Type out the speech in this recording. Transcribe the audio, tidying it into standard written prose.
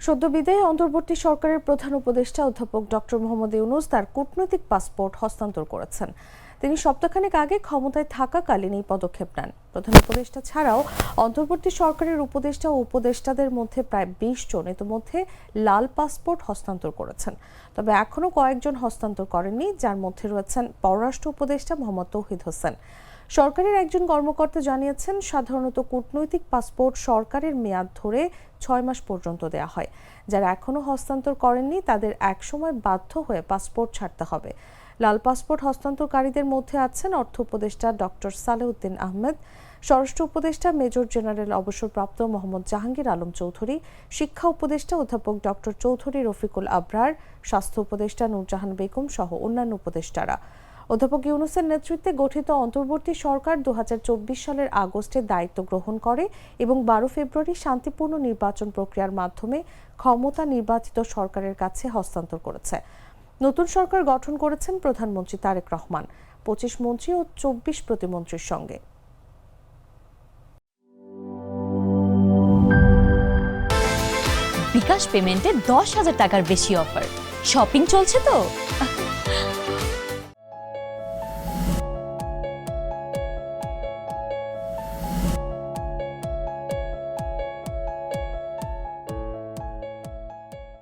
সদ্য বিদায়ী অন্তর্বর্তী সরকারের প্রধান উপদেষ্টা অধ্যাপক ডক্টর মোহাম্মদ ইউনূস তার কূটনৈতিক পাসপোর্ট হস্তান্তর করেছেন। তিনি সপ্তাহখানেক আগে ক্ষমতায় থাকাকালীন এই পদক্ষেপ নেন। প্রধান উপদেষ্টা ছাড়াও অন্তর্বর্তী সরকারের উপদেষ্টা ও উপদেষ্টাদের মধ্যে প্রায় ২০ জন ইতিমধ্যে লাল পাসপোর্ট হস্তান্তর করেছেন। তবে এখনও কয়েকজন হস্তান্তর করেননি, যার মধ্যে রয়েছেন পররাষ্ট্র উপদেষ্টা মোহাম্মদ তৌহিদ হোসেন। সরকারের একজন কর্মকর্তা জানিয়েছেন, সাধারণত কূটনৈতিক পাসপোর্ট সরকারের মেয়াদ ধরে ৬ মাস পর্যন্ত দেয়া হয়। যারা এখনও হস্তান্তর করেননি তাদের একসময় বাধ্য হয়ে পাসপোর্ট ছাড়তে হবে। লাল পাসপোর্ট হস্তান্তরকারীদের মধ্যে আছেন অর্থ উপদেষ্টা ডক্টর সালেউদ্দিন আহমেদ, স্বরাষ্ট্র উপদেষ্টা মেজর জেনারেল অবসরপ্রাপ্ত মোহাম্মদ জাহাঙ্গীর আলম চৌধুরী, শিক্ষা উপদেষ্টা অধ্যাপক ডক্টর চৌধুরী রফিকুল আবরার, স্বাস্থ্য উপদেষ্টা নূরজাহান বেগম সহ অন্যান্য উপদেষ্টারা। অধ্যাপক ইউনূসের নেতৃত্বে গঠিত অন্তর্বর্তী সরকার ২০২৪ সালের আগস্টে দায়িত্ব গ্রহণ করে এবং ১২ ফেব্রুয়ারি শান্তিপূর্ণ নির্বাচন প্রক্রিয়ার মাধ্যমে ক্ষমতা নির্বাচিত সরকারের কাছে হস্তান্তর করেছে। নতুন সরকার গঠন করেছেন প্রধানমন্ত্রী তারেক রহমান ২৫ মন্ত্রী ও ২৪ প্রতিমন্ত্রীর সঙ্গে। বিকাশ পেমেন্টে ১০,০০০ টাকার বেশি অফার। শপিং চলছে তো।